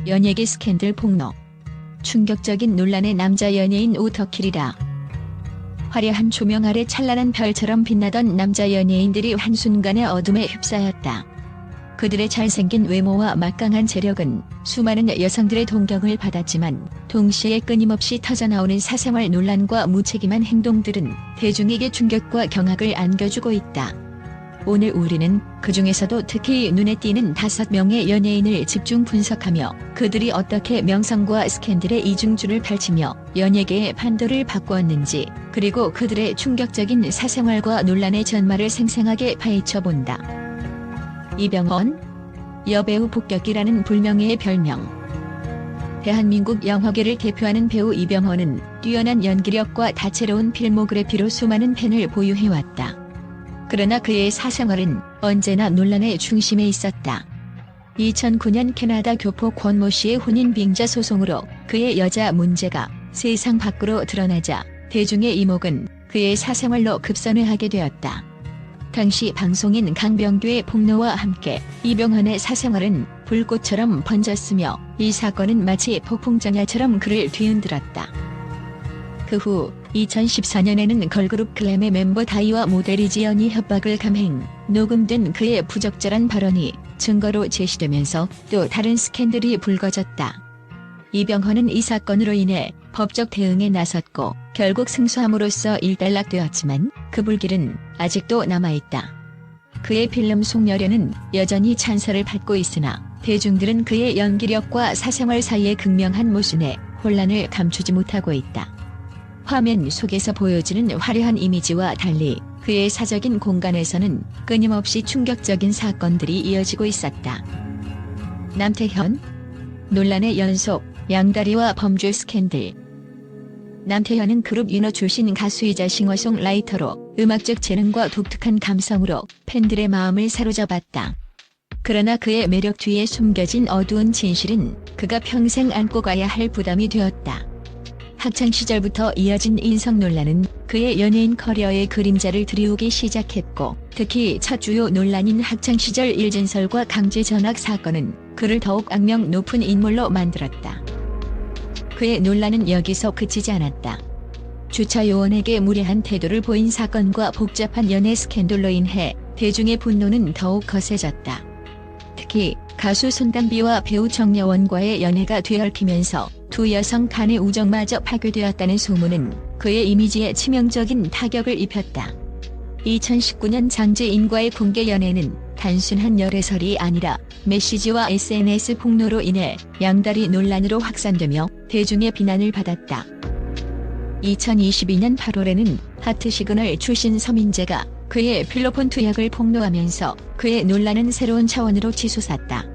연예계 스캔들 폭로. 충격적인 논란의 남자 연예인 오터킬이다. 화려한 조명 아래 찬란한 별처럼 빛나던 남자 연예인들이 한순간에 어둠에 휩싸였다. 그들의 잘생긴 외모와 막강한 재력은 수많은 여성들의 동경을 받았지만 동시에 끊임없이 터져나오는 사생활 논란과 무책임한 행동들은 대중에게 충격과 경악을 안겨주고 있다. 오늘 우리는 그중에서도 특히 눈에 띄는 5명의 연예인을 집중 분석하며 그들이 어떻게 명성과 스캔들의 이중줄을 펼치며 연예계의 판도를 바꾸었는지, 그리고 그들의 충격적인 사생활과 논란의 전말을 생생하게 파헤쳐본다. 이병헌, 여배우 폭격기라는 불명예의 별명. 대한민국 영화계를 대표하는 배우 이병헌은 뛰어난 연기력과 다채로운 필모그래피로 수많은 팬을 보유해왔다. 그러나 그의 사생활은 언제나 논란의 중심에 있었다. 2009년 캐나다 교포 권모 씨의 혼인 빙자 소송으로 그의 여자 문제가 세상 밖으로 드러나자 대중의 이목은 그의 사생활로 급선을 하게 되었다. 당시 방송인 강병규의 폭로와 함께 이병헌의 사생활은 불꽃처럼 번졌으며 이 사건은 마치 폭풍장야처럼 그를 뒤흔들었다. 그 후 2014년에는 걸그룹 글램의 멤버 다이와 모델 이지연이 협박을 감행, 녹음된 그의 부적절한 발언이 증거로 제시되면서 또 다른 스캔들이 불거졌다. 이병헌은 이 사건으로 인해 법적 대응에 나섰고 결국 승소함으로써 일단락되었지만 그 불길은 아직도 남아있다. 그의 필름 송녀련은 여전히 찬사를 받고 있으나 대중들은 그의 연기력과 사생활 사이의 극명한 모순에 혼란을 감추지 못하고 있다. 화면 속에서 보여지는 화려한 이미지와 달리 그의 사적인 공간에서는 끊임없이 충격적인 사건들이 이어지고 있었다. 남태현, 논란의 연속, 양다리와 범죄 스캔들. 남태현은 그룹 윤호 출신 가수이자 싱어송라이터로 음악적 재능과 독특한 감성으로 팬들의 마음을 사로잡았다. 그러나 그의 매력 뒤에 숨겨진 어두운 진실은 그가 평생 안고 가야 할 부담이 되었다. 학창시절부터 이어진 인성 논란은 그의 연예인 커리어의 그림자를 드리우기 시작했고, 특히 첫 주요 논란인 학창시절 일진설과 강제 전학 사건은 그를 더욱 악명 높은 인물로 만들었다. 그의 논란은 여기서 그치지 않았다. 주차 요원에게 무례한 태도를 보인 사건과 복잡한 연애 스캔들로 인해 대중의 분노는 더욱 거세졌다. 특히 가수 손담비와 배우 정여원과의 연애가 뒤얽히면서 두 여성 간의 우정마저 파괴되었다는 소문은 그의 이미지에 치명적인 타격을 입혔다. 2019년 장재인과의 공개 연애는 단순한 열애설이 아니라 메시지와 SNS 폭로로 인해 양다리 논란으로 확산되며 대중의 비난을 받았다. 2022년 8월에는 하트시그널 출신 서민재가 그의 필로폰 투약을 폭로하면서 그의 논란은 새로운 차원으로 치솟았다.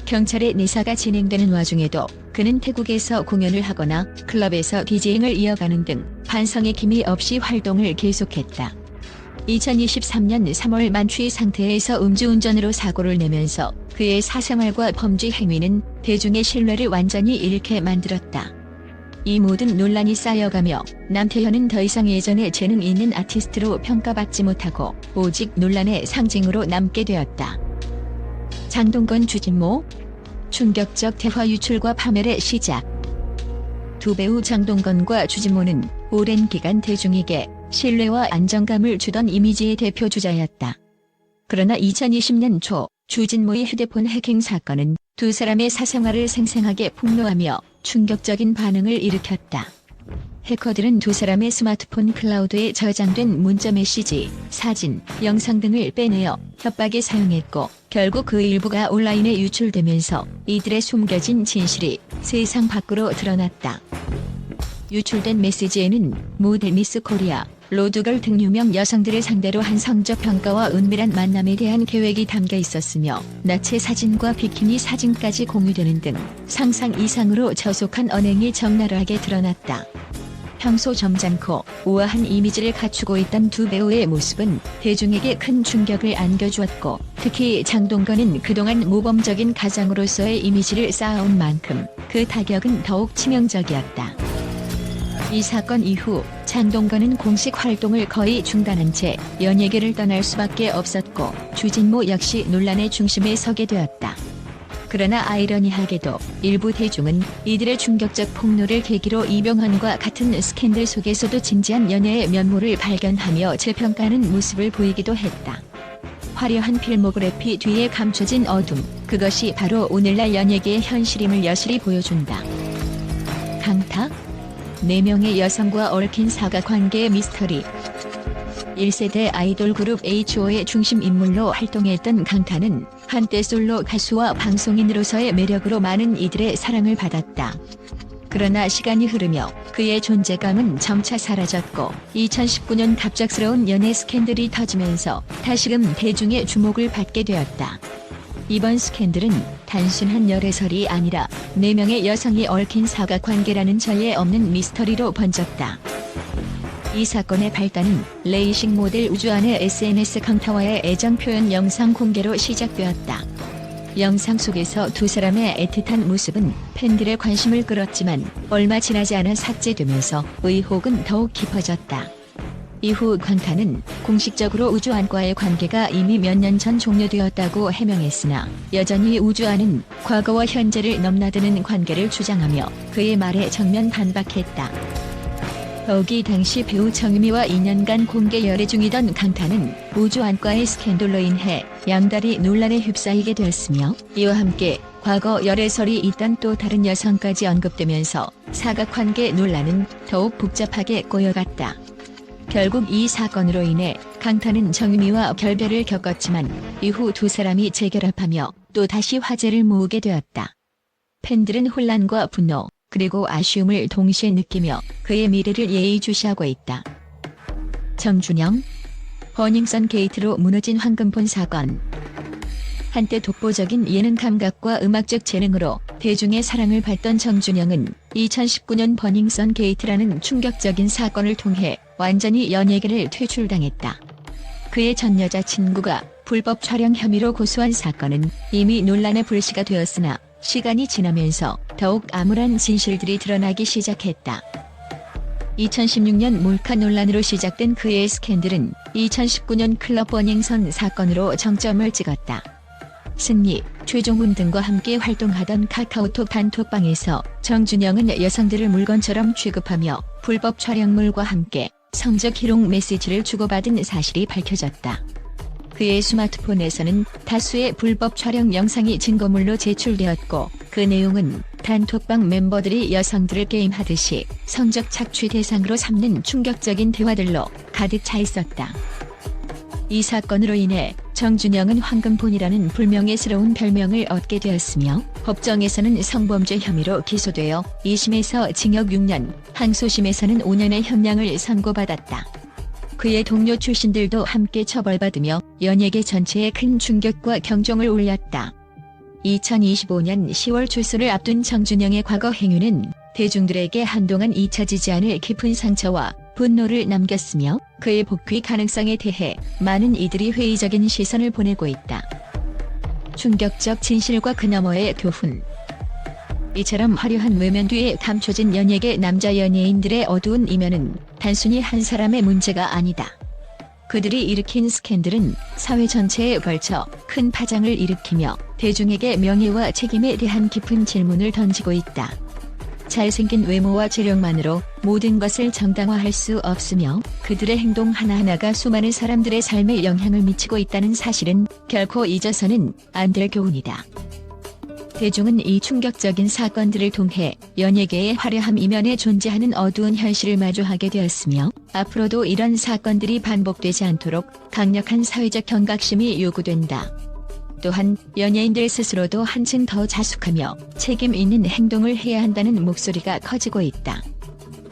경찰의 내사가 진행되는 와중에도 그는 태국에서 공연을 하거나 클럽에서 디제잉을 이어가는 등 반성의 기미 없이 활동을 계속했다. 2023년 3월 만취 상태에서 음주운전으로 사고를 내면서 그의 사생활과 범죄 행위는 대중의 신뢰를 완전히 잃게 만들었다. 이 모든 논란이 쌓여가며 남태현은 더 이상 예전의 재능 있는 아티스트로 평가받지 못하고 오직 논란의 상징으로 남게 되었다. 장동건 주진모, 충격적 대화 유출과 파멸의 시작. 두 배우 장동건과 주진모는 오랜 기간 대중에게 신뢰와 안정감을 주던 이미지의 대표 주자였다. 그러나 2020년 초 주진모의 휴대폰 해킹 사건은 두 사람의 사생활을 생생하게 폭로하며 충격적인 반응을 일으켰다. 해커들은 두 사람의 스마트폰 클라우드에 저장된 문자 메시지, 사진, 영상 등을 빼내어 협박에 사용했고, 결국 그 일부가 온라인에 유출되면서 이들의 숨겨진 진실이 세상 밖으로 드러났다. 유출된 메시지에는 모델 미스 코리아, 로드걸 등 유명 여성들을 상대로 한 성적 평가와 은밀한 만남에 대한 계획이 담겨 있었으며, 나체 사진과 비키니 사진까지 공유되는 등 상상 이상으로 저속한 언행이 적나라하게 드러났다. 평소 점잖고 우아한 이미지를 갖추고 있던 두 배우의 모습은 대중에게 큰 충격을 안겨주었고, 특히 장동건은 그동안 모범적인 가장으로서의 이미지를 쌓아온 만큼 그 타격은 더욱 치명적이었다. 이 사건 이후 장동건은 공식 활동을 거의 중단한 채 연예계를 떠날 수밖에 없었고, 주진모 역시 논란의 중심에 서게 되었다. 그러나 아이러니하게도 일부 대중은 이들의 충격적 폭로를 계기로 이병헌과 같은 스캔들 속에서도 진지한 연애의 면모를 발견하며 재평가하는 모습을 보이기도 했다. 화려한 필모그래피 뒤에 감춰진 어둠, 그것이 바로 오늘날 연예계의 현실임을 여실히 보여준다. 강타? 4명의 여성과 얽힌 사각관계의 미스터리. 1세대 아이돌 그룹 H.O.의 중심 인물로 활동했던 강타는 한때 솔로 가수와 방송인으로서의 매력으로 많은 이들의 사랑을 받았다. 그러나 시간이 흐르며 그의 존재감은 점차 사라졌고 2019년 갑작스러운 연애 스캔들이 터지면서 다시금 대중의 주목을 받게 되었다. 이번 스캔들은 단순한 열애설이 아니라 4명의 여성이 얽힌 사각관계라는 전례 없는 미스터리로 번졌다. 이 사건의 발단은 레이싱 모델 우주안의 SNS 강타와의 애정 표현 영상 공개로 시작되었다. 영상 속에서 두 사람의 애틋한 모습은 팬들의 관심을 끌었지만 얼마 지나지 않아 삭제되면서 의혹은 더욱 깊어졌다. 이후 강타는 공식적으로 우주안과의 관계가 이미 몇 년 전 종료되었다고 해명했으나 여전히 우주안은 과거와 현재를 넘나드는 관계를 주장하며 그의 말에 정면 반박했다. 더욱이 당시 배우 정유미와 2년간 공개 열애 중이던 강타는 우주안과의 스캔들로 인해 양다리 논란에 휩싸이게 되었으며 이와 함께 과거 열애설이 있던 또 다른 여성까지 언급되면서 사각관계 논란은 더욱 복잡하게 꼬여갔다. 결국 이 사건으로 인해 강타는 정유미와 결별을 겪었지만 이후 두 사람이 재결합하며 또 다시 화제를 모으게 되었다. 팬들은 혼란과 분노, 그리고 아쉬움을 동시에 느끼며 그의 미래를 예의주시하고 있다. 정준영, 버닝썬 게이트로 무너진 황금폰 사건. 한때 독보적인 예능 감각과 음악적 재능으로 대중의 사랑을 받던 정준영은 2019년 버닝썬 게이트라는 충격적인 사건을 통해 완전히 연예계를 퇴출당했다. 그의 전 여자친구가 불법 촬영 혐의로 고소한 사건은 이미 논란의 불씨가 되었으나 시간이 지나면서 더욱 암울한 진실들이 드러나기 시작했다. 2016년 몰카 논란으로 시작된 그의 스캔들은 2019년 클럽 버닝썬 사건으로 정점을 찍었다. 승리, 최종훈 등과 함께 활동하던 카카오톡 단톡방에서 정준영은 여성들을 물건처럼 취급하며 불법 촬영물과 함께 성적 희롱 메시지를 주고받은 사실이 밝혀졌다. 그의 스마트폰에서는 다수의 불법 촬영 영상이 증거물로 제출되었고 그 내용은 단톡방 멤버들이 여성들을 게임하듯이 성적 착취 대상으로 삼는 충격적인 대화들로 가득 차 있었다. 이 사건으로 인해 정준영은 황금폰이라는 불명예스러운 별명을 얻게 되었으며 법정에서는 성범죄 혐의로 기소되어 2심에서 징역 6년, 항소심에서는 5년의 형량을 선고받았다. 그의 동료 출신들도 함께 처벌받으며 연예계 전체에 큰 충격과 경종을 울렸다. 2025년 10월 출소를 앞둔 정준영의 과거 행위는 대중들에게 한동안 잊혀지지 않을 깊은 상처와 분노를 남겼으며 그의 복귀 가능성에 대해 많은 이들이 회의적인 시선을 보내고 있다. 충격적 진실과 그 너머의 교훈. 이처럼 화려한 외면 뒤에 감춰진 연예계 남자 연예인들의 어두운 이면은 단순히 한 사람의 문제가 아니다. 그들이 일으킨 스캔들은 사회 전체에 걸쳐 큰 파장을 일으키며 대중에게 명예와 책임에 대한 깊은 질문을 던지고 있다. 잘생긴 외모와 재력만으로 모든 것을 정당화할 수 없으며 그들의 행동 하나하나가 수많은 사람들의 삶에 영향을 미치고 있다는 사실은 결코 잊어서는 안 될 교훈이다. 대중은 이 충격적인 사건들을 통해 연예계의 화려함 이면에 존재하는 어두운 현실을 마주하게 되었으며 앞으로도 이런 사건들이 반복되지 않도록 강력한 사회적 경각심이 요구된다. 또한 연예인들 스스로도 한층 더 자숙하며 책임 있는 행동을 해야 한다는 목소리가 커지고 있다.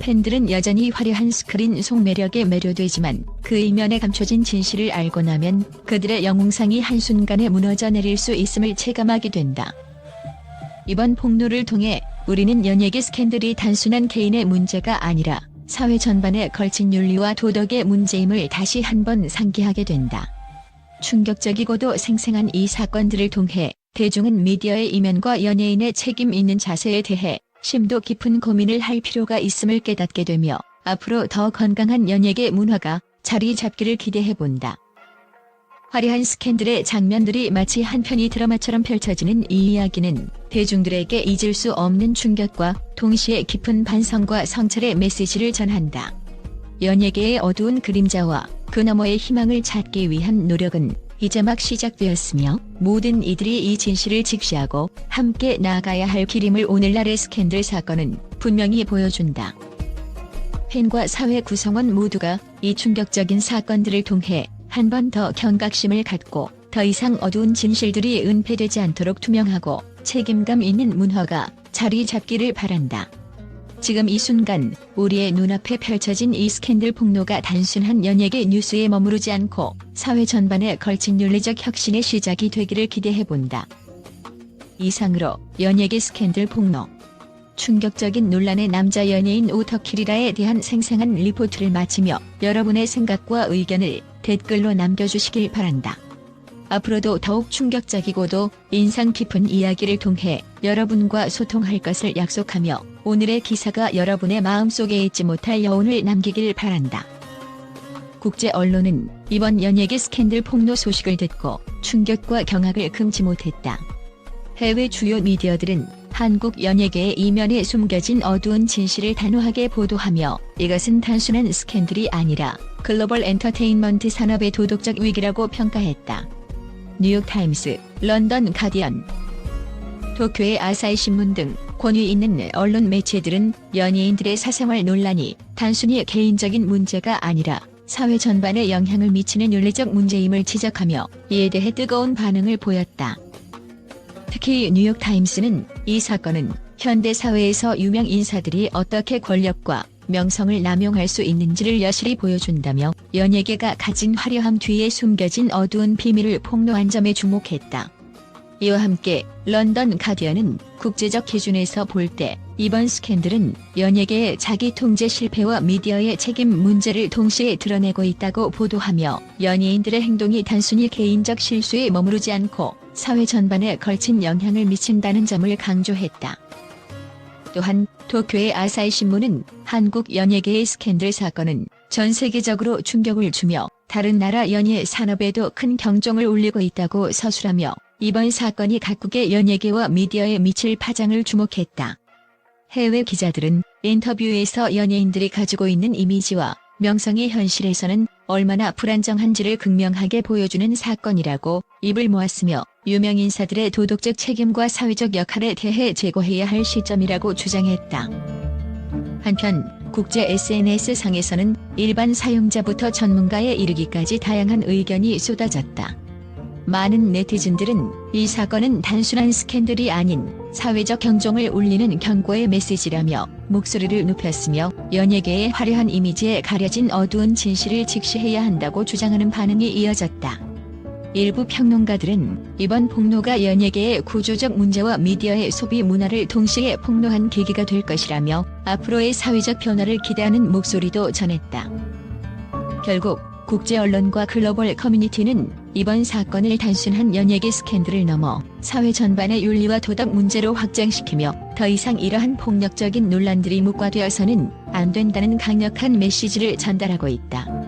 팬들은 여전히 화려한 스크린 속 매력에 매료되지만 그 이면에 감춰진 진실을 알고 나면 그들의 영웅상이 한순간에 무너져 내릴 수 있음을 체감하게 된다. 이번 폭로를 통해 우리는 연예계 스캔들이 단순한 개인의 문제가 아니라 사회 전반에 걸친 윤리와 도덕의 문제임을 다시 한번 상기하게 된다. 충격적이고도 생생한 이 사건들을 통해 대중은 미디어의 이면과 연예인의 책임 있는 자세에 대해 심도 깊은 고민을 할 필요가 있음을 깨닫게 되며 앞으로 더 건강한 연예계 문화가 자리 잡기를 기대해본다. 화려한 스캔들의 장면들이 마치 한 편의 드라마처럼 펼쳐지는 이 이야기는 대중들에게 잊을 수 없는 충격과 동시에 깊은 반성과 성찰의 메시지를 전한다. 연예계의 어두운 그림자와 그 너머의 희망을 찾기 위한 노력은 이제 막 시작되었으며 모든 이들이 이 진실을 직시하고 함께 나아가야 할 길임을 오늘날의 스캔들 사건은 분명히 보여준다. 팬과 사회 구성원 모두가 이 충격적인 사건들을 통해 한 번 더 경각심을 갖고 더 이상 어두운 진실들이 은폐되지 않도록 투명하고 책임감 있는 문화가 자리 잡기를 바란다. 지금 이 순간 우리의 눈앞에 펼쳐진 이 스캔들 폭로가 단순한 연예계 뉴스에 머무르지 않고 사회 전반에 걸친 윤리적 혁신의 시작이 되기를 기대해본다. 이상으로 연예계 스캔들 폭로, 충격적인 논란의 남자 연예인 오터키리라에 대한 생생한 리포트를 마치며 여러분의 생각과 의견을 댓글로 남겨주시길 바란다. 앞으로도 더욱 충격적이고도 인상 깊은 이야기를 통해 여러분과 소통할 것을 약속하며 오늘의 기사가 여러분의 마음속에 잊지 못할 여운을 남기길 바란다. 국제 언론은 이번 연예계 스캔들 폭로 소식을 듣고 충격과 경악을 금치 못했다. 해외 주요 미디어들은 한국 연예계의 이면에 숨겨진 어두운 진실을 단호하게 보도하며 이것은 단순한 스캔들이 아니라 글로벌 엔터테인먼트 산업의 도덕적 위기라고 평가했다. 뉴욕타임스, 런던 가디언, 도쿄의 아사히 신문 등 권위 있는 언론 매체들은 연예인들의 사생활 논란이 단순히 개인적인 문제가 아니라 사회 전반에 영향을 미치는 윤리적 문제임을 지적하며 이에 대해 뜨거운 반응을 보였다. 특히 뉴욕타임스는 이 사건은 현대 사회에서 유명 인사들이 어떻게 권력과 명성을 남용할 수 있는지를 여실히 보여준다며 연예계가 가진 화려함 뒤에 숨겨진 어두운 비밀을 폭로한 점에 주목했다. 이와 함께 런던 가디언은 국제적 기준에서 볼 때 이번 스캔들은 연예계의 자기 통제 실패와 미디어의 책임 문제를 동시에 드러내고 있다고 보도하며 연예인들의 행동이 단순히 개인적 실수에 머무르지 않고 사회 전반에 걸친 영향을 미친다는 점을 강조했다. 또한 도쿄의 아사히 신문은 한국 연예계의 스캔들 사건은 전 세계적으로 충격을 주며 다른 나라 연예 산업에도 큰 경종을 울리고 있다고 서술하며 이번 사건이 각국의 연예계와 미디어에 미칠 파장을 주목했다. 해외 기자들은 인터뷰에서 연예인들이 가지고 있는 이미지와 명성이 현실에서는 얼마나 불안정한지를 극명하게 보여주는 사건이라고 입을 모았으며 유명 인사들의 도덕적 책임과 사회적 역할에 대해 재고해야 할 시점이라고 주장했다. 한편 국제 SNS상에서는 일반 사용자부터 전문가에 이르기까지 다양한 의견이 쏟아졌다. 많은 네티즌들은 이 사건은 단순한 스캔들이 아닌 사회적 경종을 울리는 경고의 메시지라며 목소리를 높였으며 연예계의 화려한 이미지에 가려진 어두운 진실을 직시해야 한다고 주장하는 반응이 이어졌다. 일부 평론가들은 이번 폭로가 연예계의 구조적 문제와 미디어의 소비 문화를 동시에 폭로한 계기가 될 것이라며 앞으로의 사회적 변화를 기대하는 목소리도 전했다. 결국 국제 언론과 글로벌 커뮤니티는 이번 사건을 단순한 연예계 스캔들을 넘어 사회 전반의 윤리와 도덕 문제로 확장시키며 더 이상 이러한 폭력적인 논란들이 묵과되어서는 안 된다는 강력한 메시지를 전달하고 있다.